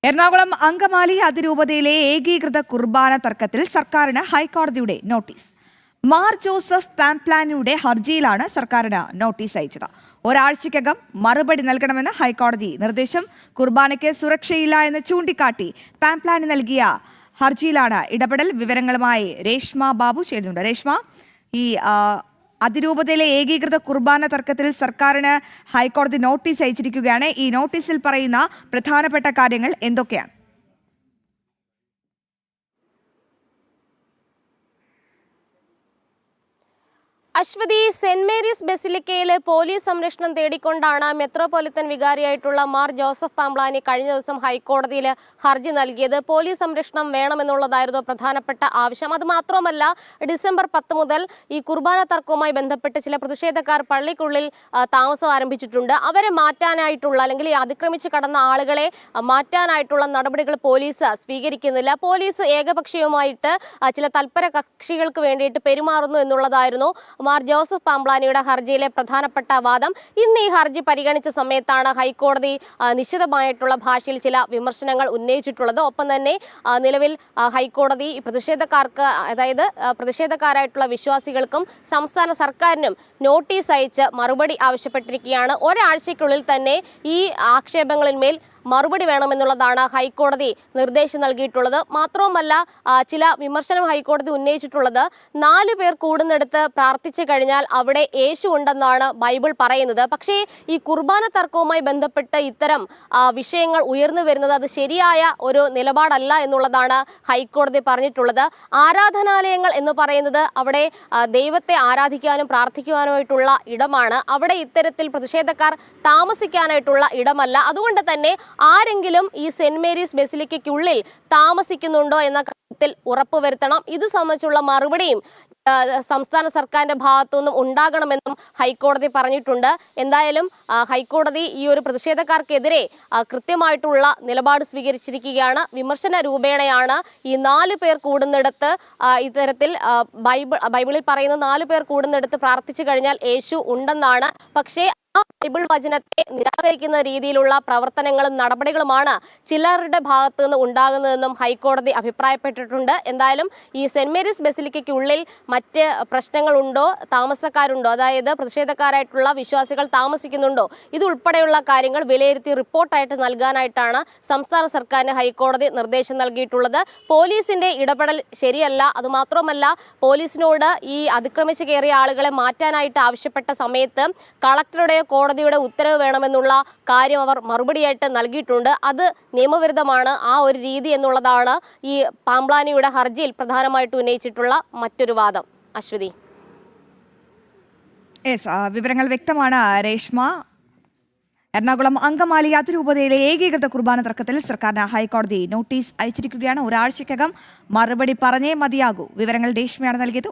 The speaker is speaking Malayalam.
എറണാകുളം അങ്കമാലി അതിരൂപതയിലെ ഏകീകൃത കുർബാന തർക്കത്തിൽ സർക്കാരിന് ഹൈക്കോടതിയുടെ നോട്ടീസ്. മാർ ജോസഫ് പാംപ്ലാനിയുടെ ഹർജിയിലാണ് സർക്കാരിന് നോട്ടീസ് അയച്ചത്. ഒരാഴ്ചയ്ക്കകം മറുപടി നൽകണമെന്ന് ഹൈക്കോടതി നിർദ്ദേശം. കുർബാനയ്ക്ക് സുരക്ഷയില്ല എന്ന് ചൂണ്ടിക്കാട്ടി പാംപ്ലാനി നൽകിയ ഹർജിയിലാണ് ഇടപെടൽ. വിവരങ്ങളുമായി രേഷ്മ ബാബു ചേരുന്നുണ്ട്. രേഷ്മ, ഈ അതിരൂപതയിലെ ഏകീകൃത കുർബാന തർക്കത്തിൽ സർക്കാരിന് ഹൈക്കോടതി നോട്ടീസ് അയച്ചിരിക്കുകയാണ്. ഈ നോട്ടീസിൽ പറയുന്ന പ്രധാനപ്പെട്ട കാര്യങ്ങൾ എന്തൊക്കെയാണ്? അശ്വതി, സെന്റ് മേരീസ് ബസിലിക്കയിലെ പോലീസ് സംരക്ഷണം തേടിക്കൊണ്ടാണ് മെത്രോപൊളിറ്റൻ വികാരിയായിട്ടുള്ള മാർ ജോസഫ് പാംപ്ലാനി കഴിഞ്ഞ ദിവസം ഹൈക്കോടതിയിൽ ഹർജി നൽകിയത്. പോലീസ് സംരക്ഷണം വേണമെന്നുള്ളതായിരുന്നു പ്രധാനപ്പെട്ട ആവശ്യം. അതുമാത്രമല്ല, ഡിസംബർ 10 മുതൽ ഈ കുർബാന തർക്കവുമായി ബന്ധപ്പെട്ട് ചില പ്രതിഷേധക്കാർ പള്ളിക്കുള്ളിൽ താമസം ആരംഭിച്ചിട്ടുണ്ട്. അവരെ മാറ്റാനായിട്ടുള്ള, അല്ലെങ്കിൽ ഈ അതിക്രമിച്ച് കടന്ന ആളുകളെ മാറ്റാനായിട്ടുള്ള നടപടികൾ പോലീസ് സ്വീകരിക്കുന്നില്ല. പോലീസ് ഏകപക്ഷീയമായിട്ട് ചില തൽപര കക്ഷികൾക്ക് വേണ്ടിയിട്ട് പെരുമാറുന്നു എന്നുള്ളതായിരുന്നു മാർ ജോസഫ് പാംപ്ലാനിയുടെ ഹർജിയിലെ പ്രധാനപ്പെട്ട വാദം. ഇന്ന് ഈ ഹർജി പരിഗണിച്ച സമയത്താണ് ഹൈക്കോടതി നിശ്ചിതമായിട്ടുള്ള ഭാഷയിൽ ചില വിമർശനങ്ങൾ ഉന്നയിച്ചിട്ടുള്ളത്. ഒപ്പം തന്നെ നിലവിൽ ഹൈക്കോടതി പ്രതിഷേധക്കാർക്ക്, അതായത് പ്രതിഷേധക്കാരായിട്ടുള്ള വിശ്വാസികൾക്കും സംസ്ഥാന സർക്കാരിനും നോട്ടീസ് അയച്ച് മറുപടി ആവശ്യപ്പെട്ടിരിക്കുകയാണ്. ഒരാഴ്ചയ്ക്കുള്ളിൽ തന്നെ ഈ ആക്ഷേപങ്ങളിന്മേൽ മറുപടി വേണമെന്നുള്ളതാണ് ഹൈക്കോടതി നിർദ്ദേശം നൽകിയിട്ടുള്ളത്. മാത്രവുമല്ല, ചില വിമർശനം ഹൈക്കോടതി ഉന്നയിച്ചിട്ടുള്ളത് 4 പേർ കൂടുന്നിടത്ത് പ്രാർത്ഥിച്ചു കഴിഞ്ഞാൽ അവിടെ യേശു ഉണ്ടെന്നാണ് ബൈബിൾ പറയുന്നത്. പക്ഷേ ഈ കുർബാന തർക്കവുമായി ബന്ധപ്പെട്ട് ഇത്തരം വിഷയങ്ങൾ ഉയർന്നു വരുന്നത് അത് ശരിയായ ഒരു നിലപാടല്ല എന്നുള്ളതാണ് ഹൈക്കോടതി പറഞ്ഞിട്ടുള്ളത്. ആരാധനാലയങ്ങൾ എന്ന് പറയുന്നത് അവിടെ ദൈവത്തെ ആരാധിക്കാനും പ്രാർത്ഥിക്കുവാനുമായിട്ടുള്ള ഇടമാണ്. അവിടെ ഇത്തരത്തിൽ പ്രതിഷേധക്കാർ താമസിക്കാനായിട്ടുള്ള ഇടമല്ല. അതുകൊണ്ട് തന്നെ ആരെങ്കിലും ഈ സെന്റ് മേരീസ് ബസിലിക്കയ്ക്കുള്ളിൽ താമസിക്കുന്നുണ്ടോ എന്ന കാര്യത്തിൽ ഉറപ്പുവരുത്തണം. ഇത് സംബന്ധിച്ചുള്ള മറുപടിയും സംസ്ഥാന സർക്കാരിന്റെ ഭാഗത്തു നിന്നും ഉണ്ടാകണമെന്നും ഹൈക്കോടതി പറഞ്ഞിട്ടുണ്ട്. എന്തായാലും ഹൈക്കോടതി ഈ ഒരു പ്രതിഷേധക്കാർക്കെതിരെ കൃത്യമായിട്ടുള്ള നിലപാട് സ്വീകരിച്ചിരിക്കുകയാണ്. വിമർശന രൂപേണയാണ് ഈ 4 പേർ കൂടുന്നിടത്ത് ഇത്തരത്തിൽ ബൈബിളിൽ പറയുന്ന 4 പേർ കൂടുന്നിടത്ത് പ്രാർത്ഥിച്ചു കഴിഞ്ഞാൽ യേശു ഉണ്ടെന്നാണ്. പക്ഷേ ആ ബൈബിൾ വചനത്തെ നിരാകരിക്കുന്ന രീതിയിലുള്ള പ്രവർത്തനങ്ങളും നടപടികളുമാണ് ചിലരുടെ ഭാഗത്തു നിന്ന് ഉണ്ടാകുന്നതെന്നും ഹൈക്കോടതി അഭിപ്രായപ്പെട്ടിട്ടുണ്ട്. എന്തായാലും ഈ സെന്റ് മേരീസ് ബസിലിക്കയ്ക്കുള്ളിൽ മറ്റ് പ്രശ്നങ്ങളുണ്ടോ, താമസക്കാരുണ്ടോ, അതായത് പ്രതിഷേധക്കാരായിട്ടുള്ള വിശ്വാസികൾ താമസിക്കുന്നുണ്ടോ, ഇതുൾപ്പെടെയുള്ള കാര്യങ്ങൾ വിലയിരുത്തി റിപ്പോർട്ടായിട്ട് നൽകാനായിട്ടാണ് സംസ്ഥാന സർക്കാരിന് ഹൈക്കോടതി നിർദ്ദേശം നൽകിയിട്ടുള്ളത്. പോലീസിന്റെ ഇടപെടൽ ശരിയല്ല. അതുമാത്രമല്ല, പോലീസിനോട് ഈ അതിക്രമിച്ച് കയറിയ ആളുകളെ മാറ്റാനായിട്ട് ആവശ്യപ്പെട്ട സമയത്ത് കളക്ടറുടെ കോടതിയുടെ ഉത്തരവ് വേണമെന്നുള്ള കാര്യം അവർ മറുപടിയായിട്ട് നൽകിയിട്ടുണ്ട്. അത് നിയമവിരുദ്ധമാണ് ആ ഒരു രീതി എന്നുള്ളതാണ് ഈ പാംപ്ലാനിയുടെ ഹർജിയിൽ പ്രധാനമായിട്ട് ഉന്നയിച്ചിട്ടുള്ള മറ്റൊരു വാദം. അശ്വതി, വിവരങ്ങൾ വ്യക്തമാണ് രേഷ്മ. എറണാകുളം അങ്കമാലി അതിരൂപതയിലെ ഏകീകൃത കുർബാന തർക്കത്തിൽ സർക്കാരിന് ഹൈക്കോടതി നോട്ടീസ് അയച്ചിരിക്കുകയാണ്. ഒരാഴ്ചയ്ക്കകം മറുപടി പറഞ്ഞേ മതിയാകൂ. വിവരങ്ങൾ രേഷ്മയാണ് നൽകിയത്.